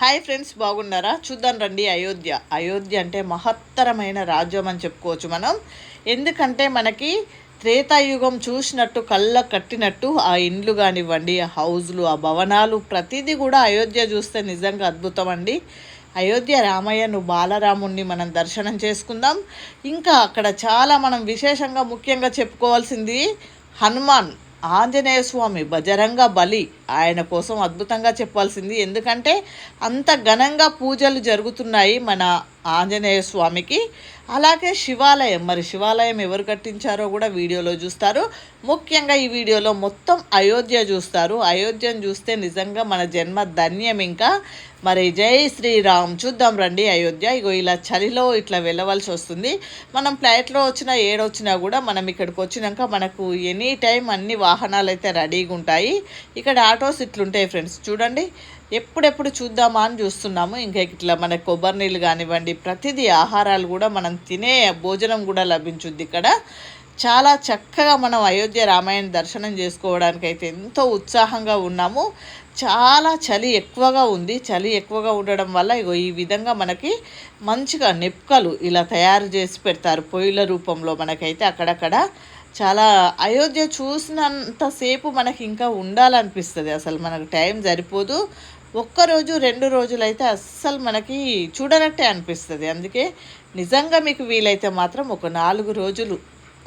Hi friends, బాగున్నారా? చూద్దాం రండి. అయోధ్య అంటే మహత్తరమైన రాజ్యం అని చెప్పుకోవచ్చు మనం. ఎందుకంటే మనకి త్రేతాయుగం చూసినట్టు కళ్ళ కట్టినట్టు ఆ ఇండ్లు కానివ్వండి, ఆ హౌజులు, ఆ భవనాలు, ప్రతిదీ కూడా అయోధ్య చూస్తే నిజంగా అద్భుతం అండి. అయోధ్య రామయ్యను బాలరాముణ్ణి మనం దర్శనం చేసుకుందాం. ఇంకా అక్కడ చాలా మనం విశేషంగా ముఖ్యంగా చెప్పుకోవాల్సింది హనుమాన్, ఆంజనేయ స్వామి, బజరంగ బలి, ఆయన కోసం అద్భుతంగా చెప్పాల్సింది. ఎందుకంటే అంత ఘనంగా పూజలు జరుగుతున్నాయి మన ఆంజనేయ స్వామికి. అలాగే శివాలయం, మరి శివాలయం ఎవరు కట్టించారో కూడా వీడియోలో చూస్తారు. ముఖ్యంగా ఈ వీడియోలో మొత్తం అయోధ్య చూస్తారు. అయోధ్యను చూస్తే నిజంగా మన జన్మ ధన్యం. ఇంకా మరి జై శ్రీరామ్. చూద్దాం రండి అయోధ్య. ఇగో ఇలా చలిలో ఇట్లా వెళ్ళవలసి వస్తుంది. మనం ఫ్లైట్లో వచ్చినా ఏడొచ్చినా కూడా మనం ఇక్కడికి వచ్చినాక మనకు ఎనీ టైం అన్ని వాహనాలు అయితే రెడీగా ఉంటాయి. ఇక్కడ ఆటోస్ ఇట్లుంటాయి ఫ్రెండ్స్, చూడండి. ఎప్పుడెప్పుడు చూద్దామా అని చూస్తున్నాము. ఇంకా ఇట్లా మనకు కొబ్బరి నీళ్ళు కానివ్వండి, ప్రతిదీ ఆహారాలు కూడా మనం తినే భోజనం కూడా లభించుద్ది ఇక్కడ. చాలా చక్కగా మనం అయోధ్య రామాయణ దర్శనం చేసుకోవడానికి అయితే ఎంతో ఉత్సాహంగా ఉన్నాము. చాలా చలి ఎక్కువగా ఉంది. చలి ఎక్కువగా ఉండడం వల్ల ఇగో ఈ విధంగా మనకి మంచిగా నెప్కలు ఇలా తయారు చేసి పెడతారు పొయ్యిల రూపంలో. మనకైతే అక్కడక్కడ చాలా అయోధ్య చూసినంతసేపు మనకి ఇంకా ఉండాలనిపిస్తుంది. అసలు మనకు టైం సరిపోదు. ఒక్కరోజు 2 రోజులైతే అస్సలు మనకి చూడనట్టే అనిపిస్తుంది. అందుకే నిజంగా మీకు వీలైతే మాత్రం ఒక 4 రోజులు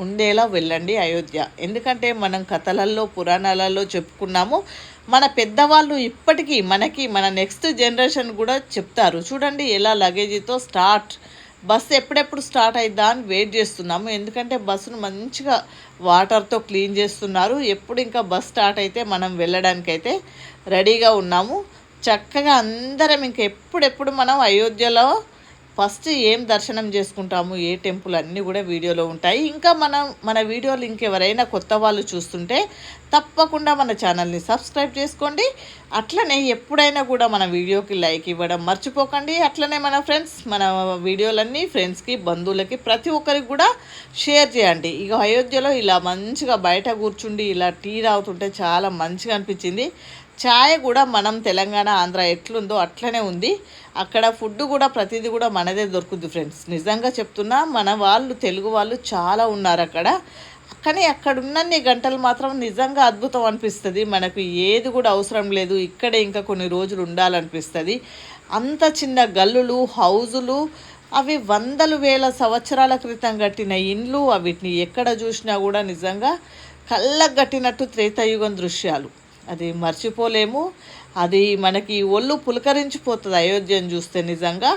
ఉండేలా వెళ్ళండి అయోధ్య. ఎందుకంటే మనం కథలల్లో, పురాణాలలో చెప్పుకున్నాము. మన పెద్దవాళ్ళు ఇప్పటికీ మనకి, మన నెక్స్ట్ జనరేషన్ కూడా చెప్తారు. చూడండి ఎలా లగేజీతో బస్సు ఎప్పుడెప్పుడు స్టార్ట్ అయిద్దా అని వెయిట్ చేస్తున్నాము. ఎందుకంటే బస్సును మంచిగా వాటర్తో క్లీన్ చేస్తున్నారు. ఎప్పుడు ఇంకా బస్ స్టార్ట్ అయితే మనం వెళ్ళడానికైతే రెడీగా ఉన్నాము. చక్కగా అందరం ఇంక ఎప్పుడెప్పుడు మనం అయోధ్యలో ఫస్ట్ ఏం దర్శనం చేసుకుంటాము, ఏ టెంపుల్, అన్నీ కూడా వీడియోలో ఉంటాయి. ఇంకా మన వీడియోలు ఇంకెవరైనా కొత్త వాళ్ళు చూస్తుంటే తప్పకుండా మన ఛానల్ని సబ్స్క్రైబ్ చేసుకోండి. అట్లనే ఎప్పుడైనా కూడా మన వీడియోకి లైక్ ఇవ్వడం మర్చిపోకండి. అట్లనే మన వీడియోలన్నీ ఫ్రెండ్స్కి, బంధువులకి, ప్రతి ఒక్కరికి కూడా షేర్ చేయండి. ఇక అయోధ్యలో ఇలా మంచిగా బయట కూర్చుండి ఇలా టీ తాగుతుంటే చాలా మంచిగా అనిపించింది. ఛాయ్ కూడా మనం తెలంగాణ, ఆంధ్ర ఎట్లుందో అట్లనే ఉంది. అక్కడ ఫుడ్ కూడా ప్రతిదీ కూడా మనదే దొరుకుద్ది ఫ్రెండ్స్. నిజంగా చెప్తున్నా, మన వాళ్ళు, తెలుగు వాళ్ళు చాలా ఉన్నారు అక్కడ. కానీ అక్కడ ఉన్నన్ని గంటలు మాత్రం నిజంగా అద్భుతం అనిపిస్తుంది. మనకు ఏది కూడా అవసరం లేదు, ఇక్కడే ఇంకా కొన్ని రోజులు ఉండాలనిపిస్తుంది. అంత చిన్న గల్లులు, హౌజులు, అవి వందలు వేల సంవత్సరాల క్రితం కట్టిన ఇండ్లు. వీటిని ఎక్కడ చూసినా కూడా నిజంగా కళ్ళకు కట్టినట్టు త్రేతాయుగం దృశ్యాలు. అది మర్చిపోలేము. అది మనకి ఒళ్ళు పులకరించిపోతుంది అయోధ్యను చూస్తే. నిజంగా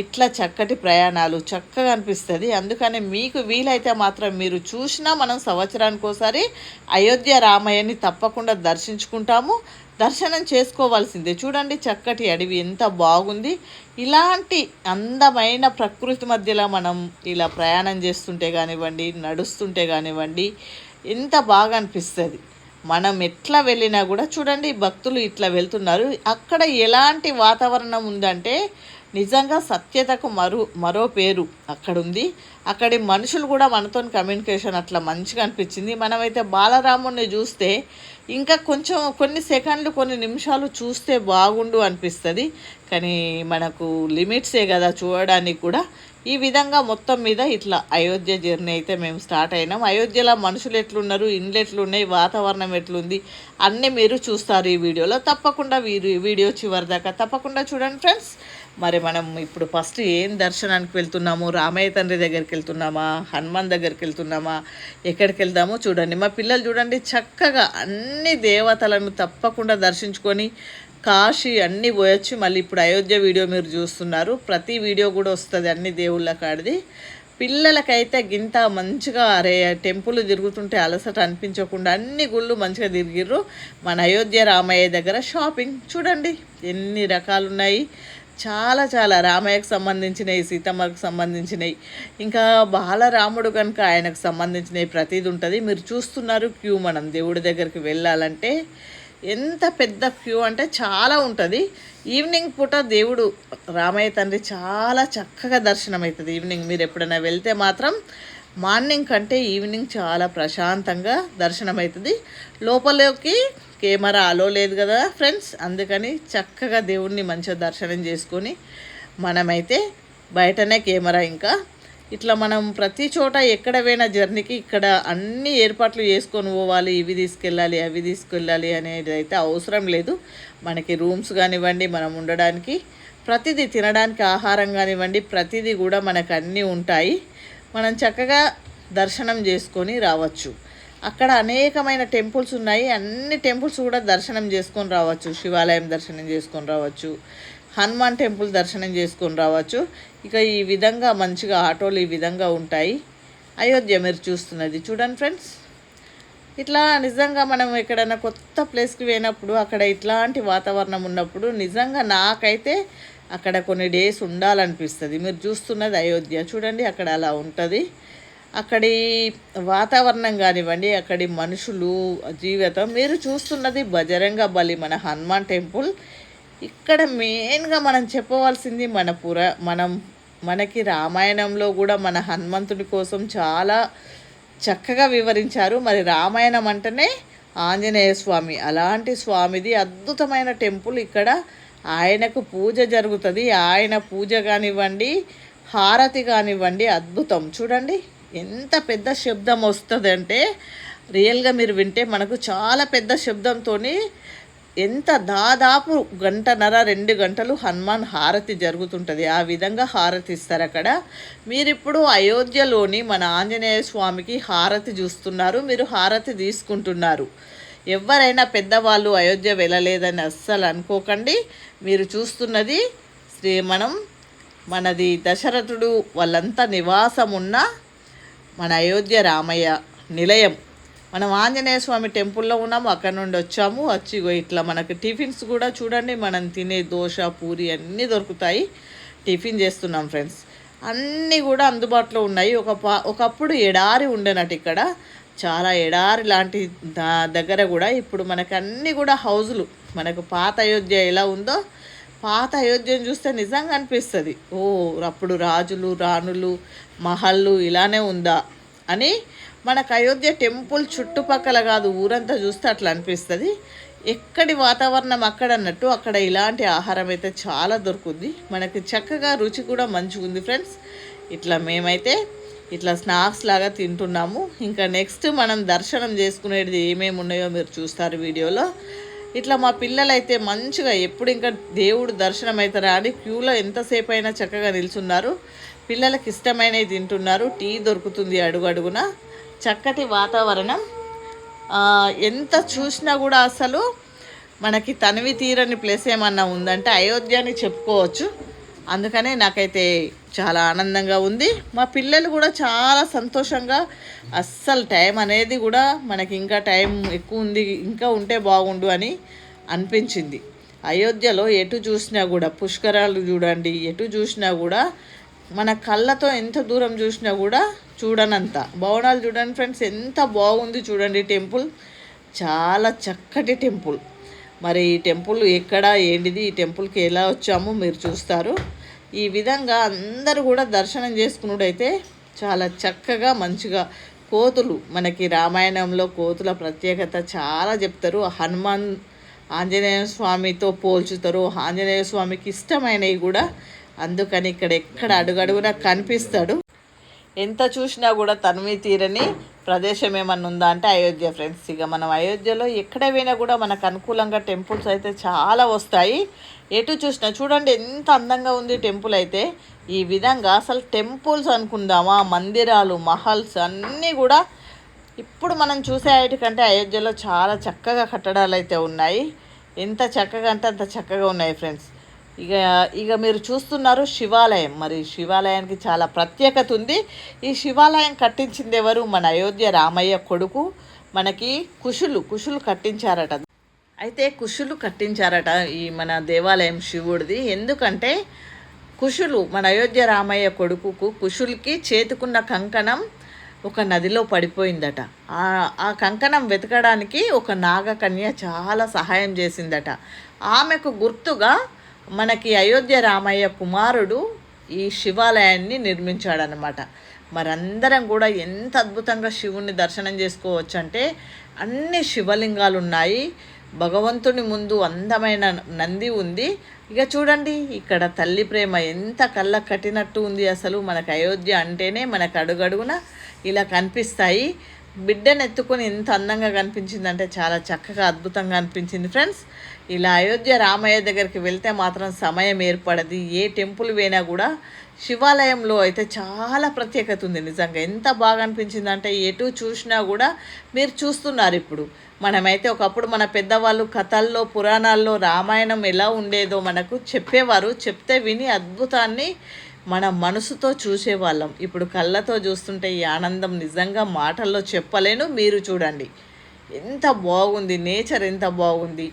ఇట్లా చక్కటి ప్రయాణాలు చక్కగా అనిపిస్తుంది. అందుకని మీకు వీలైతే మాత్రం మీరు చూసినా మనం సంవత్సరానికి ఒకసారి అయోధ్య రామయ్యని తప్పకుండా దర్శించుకుంటాము. దర్శనం చేసుకోవాల్సిందే. చూడండి చక్కటి అడవి ఎంత బాగుంది. ఇలాంటి అందమైన ప్రకృతి మధ్యలో మనం ఇలా ప్రయాణం చేస్తుంటే కానివ్వండి, నడుస్తుంటే కానివ్వండి, ఎంత బాగా అనిపిస్తుంది. మనం ఎట్లా వెళ్ళినా కూడా చూడండి, భక్తులు ఇట్లా వెళ్తున్నారు. అక్కడ ఎలాంటి వాతావరణం ఉందంటే నిజంగా సత్యతకు మరో పేరు అక్కడ ఉంది. అక్కడి మనుషులు కూడా మనతో కమ్యూనికేషన్ అట్లా మంచిగా అనిపించింది. మనమైతే బాలరాముడిని చూస్తే ఇంకా కొంచెం కొన్ని సెకండ్లు, కొన్ని నిమిషాలు చూస్తే బాగుండు అనిపిస్తుంది. కానీ మనకు లిమిట్సే కదా చూడడానికి కూడా. ఈ విధంగా మొత్తం మీద ఇట్లా అయోధ్య జర్నీ అయితే మేము స్టార్ట్ అయినాం. అయోధ్యలో మనుషులు ఎట్లున్నారు, ఇండ్లు ఎట్లున్నాయి, వాతావరణం ఎట్లుంది అన్నీ మీరు చూస్తారు ఈ వీడియోలో. తప్పకుండా వీడియో చివరి దాకా తప్పకుండా చూడండి ఫ్రెండ్స్. మరి మనం ఇప్పుడు ఫస్ట్ ఏం దర్శనానికి వెళ్తున్నాము? రామయ్య తండ్రి దగ్గరికి వెళ్తున్నామా, హనుమాన్ దగ్గరికి వెళ్తున్నామా, ఎక్కడికి వెళ్దామో చూడండి. మా పిల్లలు చూడండి చక్కగా అన్ని దేవతలను తప్పకుండా దర్శించుకొని కాశీ అన్నీ పోయొచ్చు. మళ్ళీ ఇప్పుడు అయోధ్య వీడియో మీరు చూస్తున్నారు. ప్రతి వీడియో కూడా వస్తుంది అన్ని దేవుళ్ళ కాడిది. పిల్లలకైతే గింత మంచిగా టెంపుల్ తిరుగుతుంటే అలసట అనిపించకుండా అన్ని గుళ్ళు మంచిగా తిరిగిర్రు. మన అయోధ్య రామయ్య దగ్గర షాపింగ్ చూడండి ఎన్ని రకాలు ఉన్నాయి. చాలా చాలా రామయ్యకు సంబంధించినవి, సీతమ్మకు సంబంధించినవి, ఇంకా బాలరాముడు కనుక ఆయనకు సంబంధించినవి ప్రతిదీ ఉంటుంది. మీరు చూస్తున్నారు క్యూ. మనం దేవుడి దగ్గరికి వెళ్ళాలంటే ఎంత పెద్ద క్యూ అంటే చాలా ఉంటుంది. ఈవినింగ్ పూట దేవుడు రామయ్య తండ్రి చాలా చక్కగా దర్శనం అవుతుంది. ఈవినింగ్ మీరు ఎప్పుడైనా వెళ్తే మాత్రం మార్నింగ్ కంటే ఈవినింగ్ చాలా ప్రశాంతంగా దర్శనం అవుతుంది. లోపలికి కెమెరా అలో లేదు కదా ఫ్రెండ్స్, అందుకని చక్కగా దేవుణ్ణి మంచిగా దర్శనం చేసుకొని మనమైతే బయటనే కెమెరా ఇంకా ఇట్లా మనం ప్రతి చోట ఎక్కడ పోయినా జర్నీకి ఇక్కడ అన్ని ఏర్పాట్లు చేసుకొని పోవాలి, ఇవి తీసుకెళ్ళాలి అవి తీసుకెళ్ళాలి అనేది అయితే అవసరం లేదు. మనకి రూమ్స్ కానివ్వండి, మనం ఉండడానికి ప్రతిదీ, తినడానికి ఆహారం కానివ్వండి, ప్రతిదీ కూడా మనకు అన్నీ ఉంటాయి. మనం చక్కగా దర్శనం చేసుకొని రావచ్చు. అక్కడ అనేకమైన టెంపుల్స్ ఉన్నాయి, అన్ని టెంపుల్స్ కూడా దర్శనం చేసుకొని రావచ్చు. శివాలయం దర్శనం చేసుకొని రావచ్చు, హనుమాన్ టెంపుల్ దర్శనం చేసుకొని రావచ్చు. ఇక ఈ విధంగా మంచిగా ఆటోలు ఈ విధంగా ఉంటాయి. అయోధ్య మీరు చూస్తున్నది చూడండి ఫ్రెండ్స్. ఇట్లా నిజంగా మనం ఎక్కడైనా కొత్త ప్లేస్కి పోయినప్పుడు అక్కడ ఇట్లాంటి వాతావరణం ఉన్నప్పుడు నిజంగా నాకైతే అక్కడ కొన్ని డేస్ ఉండాలనిపిస్తుంది. మీరు చూస్తున్నది అయోధ్య చూడండి, అక్కడ అలా ఉంటుంది. అక్కడి వాతావరణం కానివ్వండి, అక్కడి మనుషులు జీవితం. మీరు చూస్తున్నది బజరంగ బలి, మన హనుమాన్ టెంపుల్. ఇక్కడ మెయిన్గా మనం చెప్పవలసింది మనకి రామాయణంలో కూడా మన హనుమంతుడి కోసం చాలా చక్కగా వివరించారు. మరి రామాయణం అంటేనే ఆంజనేయ స్వామి, అలాంటి స్వామిది అద్భుతమైన టెంపుల్. ఇక్కడ ఆయనకు పూజ జరుగుతుంది. ఆయన పూజ కానివ్వండి, హారతి కానివ్వండి, అద్భుతం. చూడండి ఎంత పెద్ద శబ్దం వస్తుంది అంటే రియల్గా మీరు వింటే మనకు చాలా పెద్ద శబ్దంతో ఎంత దాదాపు 1.5-2 గంటలు హనుమాన్ హారతి జరుగుతుంటుంది. ఆ విధంగా హారతి ఇస్తారు అక్కడ. మీరిప్పుడు అయోధ్యలోని మన ఆంజనేయ స్వామికి హారతి చూస్తున్నారు, మీరు హారతి తీసుకుంటున్నారు. ఎవరైనా పెద్దవాళ్ళు అయోధ్య వెళ్ళలేదని అస్సలు అనుకోకండి. మీరు చూస్తున్నది మనది దశరథుడు వాళ్ళంతా నివాసం ఉన్న మన అయోధ్య రామయ్య నిలయం. మనం ఆంజనేయ స్వామి టెంపుల్లో ఉన్నాము, అక్కడ నుండి వచ్చాము. వచ్చి ఇట్లా మనకి టిఫిన్స్ కూడా చూడండి, మనం తినే దోశ పూరి అన్నీ దొరుకుతాయి. టిఫిన్ చేస్తున్నాం ఫ్రెండ్స్, అన్నీ కూడా అందుబాటులో ఉన్నాయి. ఒకప్పుడు ఎడారి ఉండేనట్టు ఇక్కడ, చాలా ఎడారి లాంటి దగ్గర కూడా ఇప్పుడు మనకు అన్నీ కూడా హౌజులు. మనకు పాత అయోధ్య ఎలా ఉందో, పాత అయోధ్యను చూస్తే నిజంగా అనిపిస్తుంది, ఓ అప్పుడు రాజులు రాణులు మహల్లు ఇలానే ఉందా అని. మనకు అయోధ్య టెంపుల్ చుట్టుపక్కల కాదు, ఊరంతా చూస్తే అట్లా అనిపిస్తుంది. ఎక్కడి వాతావరణం అక్కడ అన్నట్టు అక్కడ ఇలాంటి ఆహారం అయితే చాలా దొరుకుద్ది. మనకి చక్కగా రుచి కూడా మంచిగా ఉంది ఫ్రెండ్స్. ఇట్లా మేమైతే ఇట్లా స్నాక్స్ లాగా తింటున్నాము. ఇంకా నెక్స్ట్ మనం దర్శనం చేసుకునేది ఏమేమి ఉన్నాయో మీరు చూస్తారు వీడియోలో. ఇట్లా మా పిల్లలైతే మంచిగా ఎప్పుడు ఇంకా దేవుడు దర్శనం అవుతారా అని క్యూలో ఎంతసేపు అయినా చక్కగా నిల్చున్నారు. పిల్లలకి ఇష్టమైనవి తింటున్నారు. టీ దొరుకుతుంది అడుగడుగున. చక్కటి వాతావరణం, ఎంత చూసినా కూడా అసలు మనకి తనివి తీరని ప్లేస్ ఏమన్నా ఉందంటే అయోధ్య అని చెప్పుకోవచ్చు. అందుకనే నాకైతే చాలా ఆనందంగా ఉంది. మా పిల్లలు కూడా చాలా సంతోషంగా, అస్సలు టైం అనేది కూడా మనకి ఇంకా టైం ఎక్కువ ఉంది, ఇంకా ఉంటే బాగుండు అని అనిపించింది. అయోధ్యలో ఎటు చూసినా కూడా పుష్కరాలు చూడండి, ఎటు చూసినా కూడా మన కళ్ళతో ఎంత దూరం చూసినా కూడా చూడనంత. భవనాలు చూడండి ఫ్రెండ్స్, ఎంత బాగుంది చూడండి. టెంపుల్ చాలా చక్కటి టెంపుల్. మరి ఈ టెంపుల్ ఎక్కడ ఏంటిది, ఈ టెంపుల్కి ఎలా వచ్చామో మీరు చూస్తారు. ఈ విధంగా అందరూ కూడా దర్శనం చేసుకున్నట్టయితే చాలా చక్కగా మంచిగా. కోతులు, మనకి రామాయణంలో కోతుల ప్రత్యేకత చాలా చెప్తారు. హనుమాన్ ఆంజనేయ స్వామితో పోల్చుతారు. ఆంజనేయ స్వామికి ఇష్టమైనవి కూడా, అందుకని ఇక్కడ ఎక్కడ అడుగడుగునా కనిపిస్తాడు. ఎంత చూసినా కూడా తనివి తీరని ప్రదేశం ఏమన్నా ఉందా అంటే అయోధ్య ఫ్రెండ్స్. ఇక మనం అయోధ్యలో ఎక్కడ పోయినా కూడా మనకు అనుకూలంగా టెంపుల్స్ అయితే చాలా వస్తాయి. ఎటు చూసినా చూడండి ఎంత అందంగా ఉంది టెంపుల్ అయితే. ఈ విధంగా అసలు టెంపుల్స్ అనుకుందామా, మందిరాలు మహల్స్ అన్నీ కూడా ఇప్పుడు మనం చూసే వాటికంటే అయోధ్యలో చాలా చక్కగా కట్టడాలు అయితే ఉన్నాయి. ఎంత చక్కగా అంటే అంత చక్కగా ఉన్నాయి ఫ్రెండ్స్. ఇక మీరు చూస్తున్నారు శివాలయం. మరి శివాలయానికి చాలా ప్రత్యేకత ఉంది. ఈ శివాలయం కట్టించింది ఎవరు? మన అయోధ్య రామయ్య కొడుకు మనకి కుషులు కట్టించారట. అయితే కుషులు కట్టించారట ఈ మన దేవాలయం శివుడిది. ఎందుకంటే కుషులు, మన అయోధ్య రామయ్య కొడుకుకు కుషులకి చేతుకున్న కంకణం ఒక నదిలో పడిపోయిందట. ఆ కంకణం వెతకడానికి ఒక నాగకన్య చాలా సహాయం చేసిందట. ఆమెకు గుర్తుగా మనకి అయోధ్య రామయ్య కుమారుడు ఈ శివాలయాన్ని నిర్మించాడనమాట. మరందరం కూడా ఎంత అద్భుతంగా శివుణ్ణి దర్శనం చేసుకోవచ్చు అంటే అన్ని శివలింగాలు ఉన్నాయి. భగవంతుని ముందు అందమైన నంది ఉంది. ఇక చూడండి ఇక్కడ తల్లి ప్రేమ ఎంత కళ్ళకు కట్టినట్టు ఉంది. అసలు మనకు అయోధ్య అంటేనే మనకు అడుగడుగున ఇలా కనిపిస్తాయి. బిడ్డను ఎత్తుకొని ఎంత అందంగా కనిపించిందంటే చాలా చక్కగా అద్భుతంగా అనిపించింది ఫ్రెండ్స్. ఇలా అయోధ్య రామయ్య దగ్గరికి వెళ్తే మాత్రం సమయం ఏర్పడది. ఏ టెంపుల్ పోయినా కూడా శివాలయంలో అయితే చాలా ప్రత్యేకత ఉంది. నిజంగా ఎంత బాగా అనిపించిందంటే ఎటు చూసినా కూడా మీరు చూస్తున్నారు ఇప్పుడు. మనమైతే ఒకప్పుడు మన పెద్దవాళ్ళు కథల్లో పురాణాల్లో రామాయణం ఎలా ఉండేదో మనకు చెప్పేవారు. చెప్తే విని అద్భుతాన్ని మన మనసుతో చూసేవాళ్ళం. ఇప్పుడు కళ్ళతో చూస్తుంటే ఈ ఆనందం నిజంగా మాటల్లో చెప్పలేను. మీరు చూడండి ఎంత బాగుంది, నేచర్ ఎంత బాగుంది.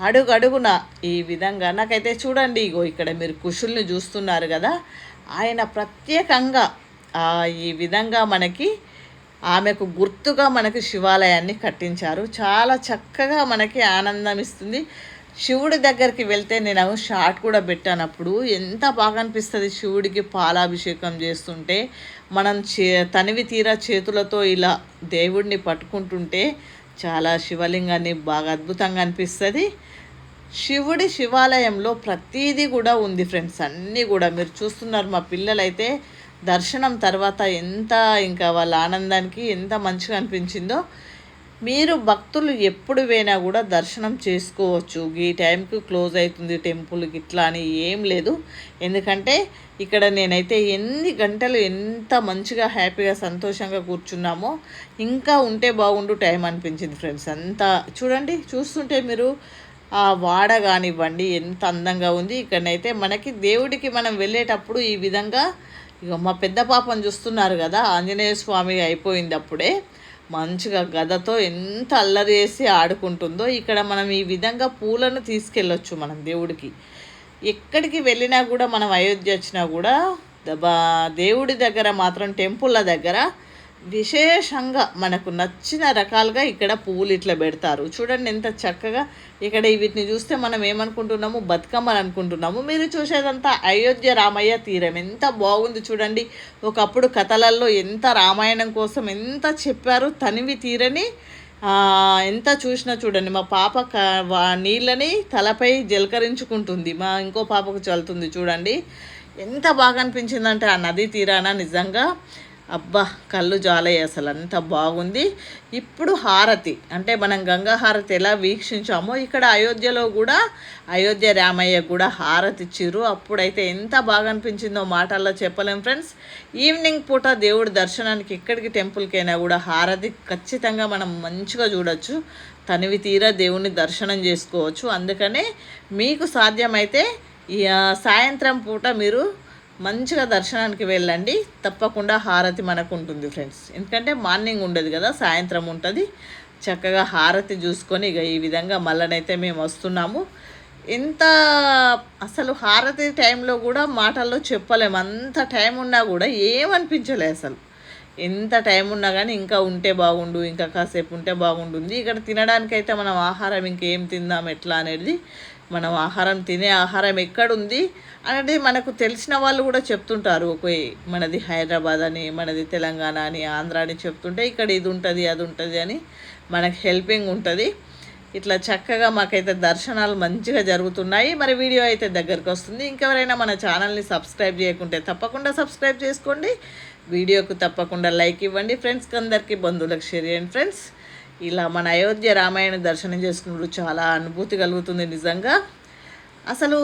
అడుగడుగున ఈ విధంగా నాకైతే చూడండి, ఇగో ఇక్కడ మీరు కుషుల్ని చూస్తున్నారు కదా, ఆయన ప్రత్యేకంగా ఈ విధంగా మనకి ఆమెకు గుర్తుగా మనకి శివాలయాన్ని కట్టించారు. చాలా చక్కగా మనకి ఆనందం ఇస్తుంది. శివుడి దగ్గరికి వెళ్తే నేను షార్ట్ కూడా పెట్టాను. అప్పుడు ఎంత బాగా అనిపిస్తుంది శివుడికి పాలాభిషేకం చేస్తుంటే. మనం తనివి తీరా చేతులతో ఇలా దేవుడిని పట్టుకుంటుంటే చాలా శివలింగాన్ని బాగా అద్భుతంగా అనిపిస్తుంది. శివుడి శివాలయంలో ప్రతీది కూడా ఉంది ఫ్రెండ్స్. అన్నీ కూడా మీరు చూస్తున్నారు. మా పిల్లలైతే దర్శనం తర్వాత ఎంత ఇంకా వాళ్ళ ఆనందానికి ఎంత మంచిగా అనిపించిందో. మీరు భక్తులు ఎప్పుడు పోయినా కూడా దర్శనం చేసుకోవచ్చు. ఈ టైంకి క్లోజ్ అవుతుంది టెంపుల్ ఇట్లా అని ఏం లేదు. ఎందుకంటే ఇక్కడ నేనైతే ఎన్ని గంటలు ఎంత మంచిగా హ్యాపీగా సంతోషంగా కూర్చున్నామో, ఇంకా ఉంటే బాగుండు టైం అనిపించింది ఫ్రెండ్స్. అంతా చూడండి, చూస్తుంటే మీరు ఆ వాడ కానివ్వండి ఎంత అందంగా ఉంది. ఇక్కడనైతే మనకి దేవుడికి మనం వెళ్ళేటప్పుడు ఈ విధంగా ఇక మా పెద్ద పాపను చూస్తున్నారు కదా, ఆంజనేయ స్వామి అయిపోయింది అప్పుడే. మంచిగా గదతో ఎంత అల్లరి చేసి ఆడుకుంటుందో. ఇక్కడ మనం ఈ విధంగా పూలను తీసుకెళ్ళొచ్చు మనం దేవుడికి. ఎక్కడికి వెళ్ళినా కూడా మనం అయోధ్య వచ్చినా కూడా దేవుడి దగ్గర మాత్రం టెంపుల్ల దగ్గర విశేషంగా మనకు నచ్చిన రకాలుగా ఇక్కడ పువ్వులు ఇట్లా పెడతారు. చూడండి ఎంత చక్కగా. ఇక్కడ వీటిని చూస్తే మనం ఏమనుకుంటున్నాము, బతుకమ్మలు అనుకుంటున్నాము. మీరు చూసేదంతా అయోధ్య రామయ్య తీరం. ఎంత బాగుంది చూడండి. ఒకప్పుడు కథలల్లో ఎంత రామాయణం కోసం ఎంత చెప్పారు, తనివి తీరని ఎంత చూసినా చూడండి. మా పాప నీళ్ళని తలపై జలకరించుకుంటుంది, మా ఇంకో పాపకు చల్లుతుంది. చూడండి ఎంత బాగా అనిపించిందంటే ఆ నదీ తీరాన నిజంగా అబ్బా కళ్ళు జాలయ్య, అసలు అంత బాగుంది. ఇప్పుడు హారతి అంటే మనం గంగా హారతి ఎలా వీక్షించామో ఇక్కడ అయోధ్యలో కూడా అయోధ్య రామయ్య కూడా హారతి ఇచ్చిర్రు. అప్పుడైతే ఎంత బాగా అనిపించిందో మాటల్లో చెప్పలేం ఫ్రెండ్స్. ఈవినింగ్ పూట దేవుడి దర్శనానికి ఎక్కడికి టెంపుల్కైనా కూడా హారతి ఖచ్చితంగా మనం మంచిగా చూడొచ్చు. తనివి తీరా దేవుని దర్శనం చేసుకోవచ్చు. అందుకనే మీకు సాధ్యమైతే సాయంత్రం పూట మీరు మంచిగా దర్శనానికి వెళ్ళండి. తప్పకుండా హారతి మనకు ఉంటుంది ఫ్రెండ్స్. ఎందుకంటే మార్నింగ్ ఉండదు కదా, సాయంత్రం ఉంటుంది. చక్కగా హారతి చూసుకొని ఇక ఈ విధంగా మళ్ళనైతే మేము వస్తున్నాము. ఎంత అసలు హారతి టైంలో కూడా మాటల్లో చెప్పలేము. అంత టైం ఉన్నా కూడా ఏమనిపించలే అసలు. ఎంత టైం ఉన్నా కానీ ఇంకా ఉంటే బాగుండు, ఇంకా కాసేపు ఉంటే బాగుంటుంది. ఇక్కడ తినడానికైతే మనం ఆహారం ఇంకేం తిందాం ఎట్లా అనేది, మనం తినే ఆహారం ఎక్కడుంది అనేది మనకు తెలిసిన వాళ్ళు కూడా చెప్తుంటారు. మనది హైదరాబాద్ అని, మనది తెలంగాణ అని, ఆంధ్ర అని చెప్తుంటే ఇక్కడ ఇది ఉంటుంది అది ఉంటుంది అని మనకు హెల్పింగ్ ఉంటుంది. ఇట్లా చక్కగా మాకైతే దర్శనాలు మంచిగా జరుగుతున్నాయి. మరి వీడియో అయితే దగ్గరికి వస్తుంది. ఇంకెవరైనా మన ఛానల్ని సబ్స్క్రైబ్ చేయకుంటే తప్పకుండా సబ్స్క్రైబ్ చేసుకోండి. వీడియోకు తప్పకుండా లైక్ ఇవ్వండి. ఫ్రెండ్స్కి అందరికీ బంధువులకు షేర్ చేయండి ఫ్రెండ్స్. ఇలా మన అయోధ్య రామాయణ దర్శనం చేసుకున్నప్పుడు చాలా అనుభూతి కలుగుతుంది నిజంగా. అసలు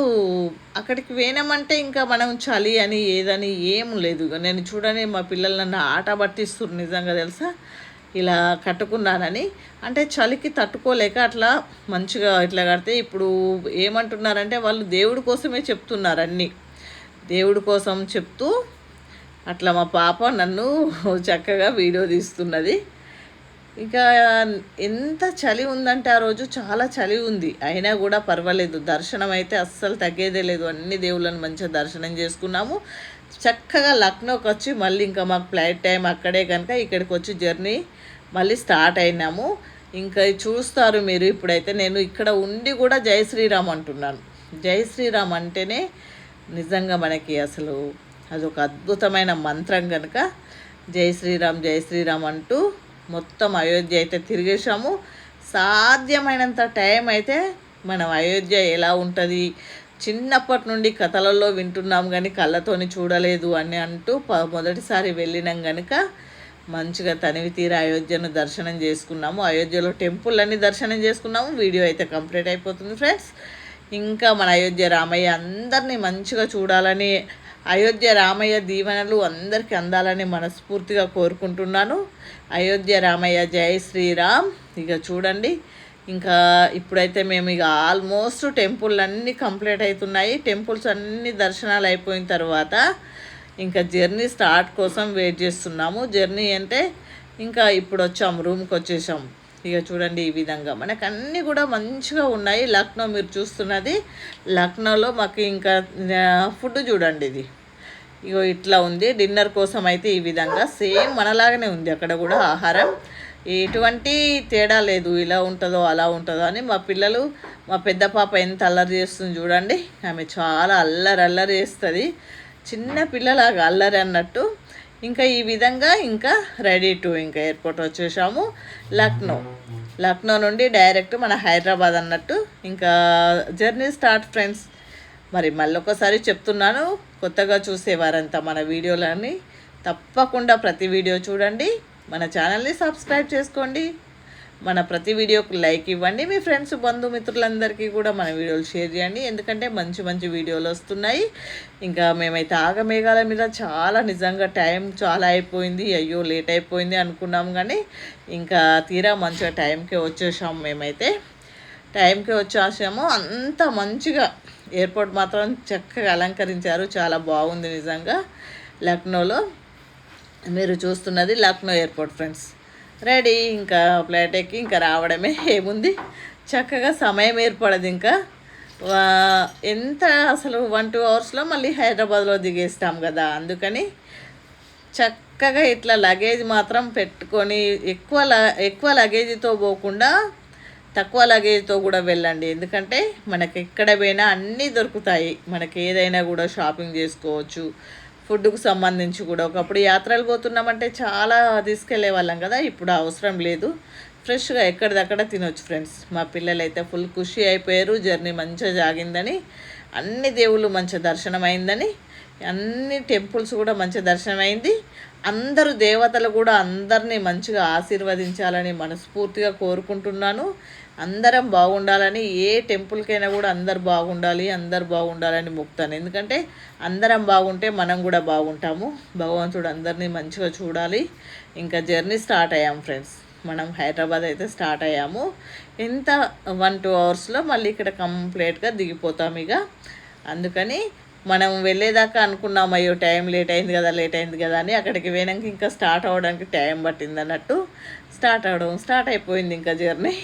అక్కడికి పోయినామంటే ఇంకా మనం చలి అని ఏదని ఏం లేదు. నేను చూడని మా పిల్లలు నన్ను ఆట పట్టిస్తున్నారు నిజంగా తెలుసా. ఇలా కట్టుకున్నానని అంటే చలికి తట్టుకోలేక అట్లా మంచిగా ఇట్లా కడితే ఇప్పుడు ఏమంటున్నారంటే వాళ్ళు దేవుడి కోసమే చెప్తున్నారు, అన్నీ దేవుడి కోసం చెప్తూ అట్లా మా పాప నన్ను చక్కగా వీడియో తీస్తున్నది. ఇంకా ఎంత చలి ఉందంటే ఆ రోజు చాలా చలి ఉంది, అయినా కూడా పర్వాలేదు. దర్శనం అయితే అస్సలు తగ్గేదే లేదు. అన్ని దేవుళ్ళని మంచిగా దర్శనం చేసుకున్నాము. చక్కగా లక్నోకి వచ్చి మళ్ళీ ఇంకా మాకు ఫ్లైట్ టైం అక్కడే కనుక ఇక్కడికి వచ్చి జర్నీ మళ్ళీ స్టార్ట్ అయినాము. ఇంకా చూస్తారు మీరు. ఇప్పుడైతే నేను ఇక్కడ ఉండి కూడా జై శ్రీరామ్ అంటున్నాను. జై శ్రీరామ్ అంటేనే నిజంగా మనకి అసలు అదొక అద్భుతమైన మంత్రం కనుక జై శ్రీరామ్ జై శ్రీరామ్ అంటూ మొత్తం అయోధ్య అయితే తిరిగేసాము. సాధ్యమైనంత టైం అయితే మనం అయోధ్య ఎలా ఉంటుంది, చిన్నప్పటి నుండి కథలలో వింటున్నాం కానీ కళ్ళతోని చూడలేదు అని అంటూ మొదటిసారి వెళ్ళినాం కనుక మంచిగా తనివి తీరా అయోధ్యను దర్శనం చేసుకున్నాము. అయోధ్యలో టెంపుల్ అన్ని దర్శనం చేసుకున్నాము. వీడియో అయితే కంప్లీట్ అయిపోతుంది ఫ్రెండ్స్. ఇంకా మన అయోధ్య రామయ్య అందరినీ మంచిగా చూడాలని, అయోధ్య రామయ్య దీవెనలు అందరికీ అందాలని మనస్ఫూర్తిగా కోరుకుంటున్నాను. అయోధ్య రామయ్య జై శ్రీరామ్. ఇక చూడండి, ఇంకా ఇప్పుడైతే మేము ఇక ఆల్మోస్ట్ టెంపుల్ అన్నీ కంప్లీట్ అవుతున్నాయి. టెంపుల్స్ అన్ని దర్శనాలు అయిపోయిన తర్వాత ఇంకా జర్నీ స్టార్ట్ కోసం వెయిట్ చేస్తున్నాము. జర్నీ అంటే ఇంకా ఇప్పుడు వచ్చాము, రూమ్కి వచ్చేసాం. ఇక చూడండి, ఈ విధంగా మనకు అన్నీ కూడా మంచిగా ఉన్నాయి. లక్నో మీరు చూస్తున్నది లక్నోలో మాకు ఇంకా ఫుడ్ చూడండి, ఇది ఇగో ఇట్లా ఉంది. డిన్నర్ కోసం అయితే ఈ విధంగా సేమ్ మనలాగానే ఉంది అక్కడ కూడా ఆహారం, ఎటువంటి తేడా లేదు. ఇలా ఉంటుందో అలా ఉంటుందో అని మా పిల్లలు, మా పెద్ద పాప ఎంత అల్లరి చేస్తుంది చూడండి. ఆమె చాలా అల్లరి చేస్తుంది, చిన్న పిల్లలాగా అల్లరి అన్నట్టు. ఇంకా ఈ విధంగా ఇంకా రెడీ టు ఇంకా ఎయిర్పోర్ట్ వచ్చేసాము. లక్నో నుండి డైరెక్ట్ మన హైదరాబాద్ అన్నట్టు ఇంకా జర్నీ స్టార్ట్ ఫ్రెండ్స్. మరి మళ్ళీ ఒకసారి చెప్తున్నాను, కొత్తగా చూసేవారంతా మన వీడియోలని తప్పకుండా ప్రతి వీడియో చూడండి, మన ఛానల్ని సబ్స్క్రైబ్ చేసుకోండి, మన ప్రతి వీడియోకి లైక్ ఇవ్వండి, మీ ఫ్రెండ్స్ బంధుమిత్రులందరికీ కూడా మన వీడియోలు షేర్ చేయండి. ఎందుకంటే మంచి మంచి వీడియోలు వస్తున్నాయి. ఇంకా మేమైతే ఆగమేఘాల మీద చాలా నిజంగా టైం చాలా అయిపోయింది, అయ్యో లేట్ అయిపోయింది అనుకున్నాం కానీ ఇంకా తీరా మంచిగా టైంకే వచ్చేసాము. మేమైతే టైంకే వచ్చేసాము. అంత మంచిగా ఎయిర్పోర్ట్ మాత్రం చక్కగా అలంకరించారు, చాలా బాగుంది నిజంగా. లక్నోలో మీరు చూస్తున్నది లక్నో ఎయిర్పోర్ట్ ఫ్రెండ్స్. రెడీ, ఇంకా ఫ్లైట్ ఎక్కి ఇంకా రావడమే. ఏముంది, చక్కగా సమయం ఏర్పడదు. ఇంకా ఎంత అసలు 1-2 అవర్స్లో మళ్ళీ హైదరాబాద్లో దిగేస్తాం కదా, అందుకని చక్కగా ఇట్లా లగేజ్ మాత్రం పెట్టుకొని ఎక్కువ లగేజ్తో పోకుండా తక్కువ లగేజ్తో కూడా వెళ్ళండి. ఎందుకంటే మనకి ఎక్కడ పోయినా అన్నీ దొరుకుతాయి, మనకి ఏదైనా కూడా షాపింగ్ చేసుకోవచ్చు. ఫుడ్కు సంబంధించి కూడా ఒకప్పుడు యాత్రలు పోతున్నామంటే చాలా తీసుకెళ్లే వాళ్ళం కదా, ఇప్పుడు అవసరం లేదు, ఫ్రెష్గా ఎక్కడిదక్కడ తినొచ్చు ఫ్రెండ్స్. మా పిల్లలు అయితే ఫుల్ ఖుషి అయిపోయారు, జర్నీ మంచిగా జాగిందని, అన్ని దేవుళ్ళు మంచి దర్శనం అయిందని, అన్ని టెంపుల్స్ కూడా మంచి దర్శనం అయింది. అందరూ దేవతలు కూడా అందరినీ మంచిగా ఆశీర్వదించాలని మనస్ఫూర్తిగా కోరుకుంటున్నాను. అందరం బాగుండాలని, ఏ టెంపుల్కైనా కూడా అందరు బాగుండాలని మొక్కుతాను. ఎందుకంటే అందరం బాగుంటే మనం కూడా బాగుంటాము. భగవంతుడు అందరినీ మంచిగా చూడాలి. ఇంకా జర్నీ స్టార్ట్ అయ్యాము ఫ్రెండ్స్. మనం హైదరాబాద్ అయితే స్టార్ట్ అయ్యాము. ఎంత 1-2 అవర్స్లో మళ్ళీ ఇక్కడ కంప్లీట్గా దిగిపోతాం. ఇక అందుకని మనం వెళ్ళేదాకా అనుకున్నాం, అయ్యో టైం లేట్ అయింది కదా అని. అక్కడికి పోయినాక ఇంకా స్టార్ట్ అవ్వడానికి టైం పట్టింది అన్నట్టు స్టార్ట్ అయిపోయింది ఇంకా జర్నీ.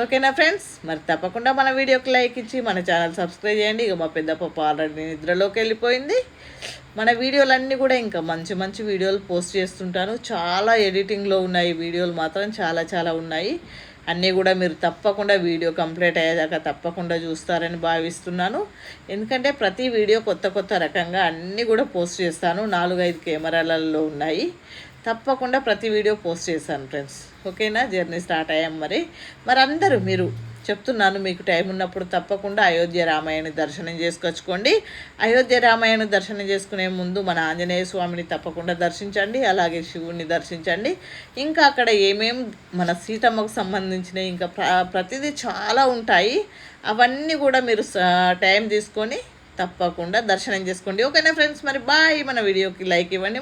ఓకేనా ఫ్రెండ్స్, మరి తప్పకుండా మన వీడియోకి లైక్ ఇచ్చి మన ఛానల్ సబ్స్క్రైబ్ చేయండి. ఇక మా పెద్ద పాప ఆల్రెడీ నిద్రలోకి వెళ్ళిపోయింది. మన వీడియోలన్నీ కూడా ఇంకా మంచి మంచి వీడియోలు పోస్ట్ చేస్తుంటాను. చాలా ఎడిటింగ్లో ఉన్నాయి వీడియోలు మాత్రం, చాలా ఉన్నాయి. అన్నీ కూడా మీరు తప్పకుండా వీడియో కంప్లీట్ అయ్యేదాకా తప్పకుండా చూస్తారని భావిస్తున్నాను. ఎందుకంటే ప్రతి వీడియో కొత్త రకంగా అన్నీ కూడా పోస్ట్ చేస్తాను. 4-5 కెమెరాలలో ఉన్నాయి. తప్పకుండా ప్రతి వీడియో పోస్ట్ చేశాను ఫ్రెండ్స్. ఓకేనా, జర్నీ స్టార్ట్ అయ్యాం. మరి అందరూ మీరు చెప్తున్నాను, మీకు టైం ఉన్నప్పుడు తప్పకుండా అయోధ్య రామాయణ దర్శనం చేసుకొచ్చుకోండి. అయోధ్య రామాయణ దర్శనం చేసుకునే ముందు మన ఆంజనేయ స్వామిని తప్పకుండా దర్శించండి, అలాగే శివుణ్ణి దర్శించండి. ఇంకా అక్కడ ఏమేం మన సీతమ్మకు సంబంధించిన ఇంకా ప్రతిదీ చాలా ఉంటాయి. అవన్నీ కూడా మీరు టైం తీసుకొని తప్పకుండా దర్శనం చేసుకోండి. ఓకేనా ఫ్రెండ్స్, మరి బాయ్. మన వీడియోకి లైక్ ఇవ్వండి.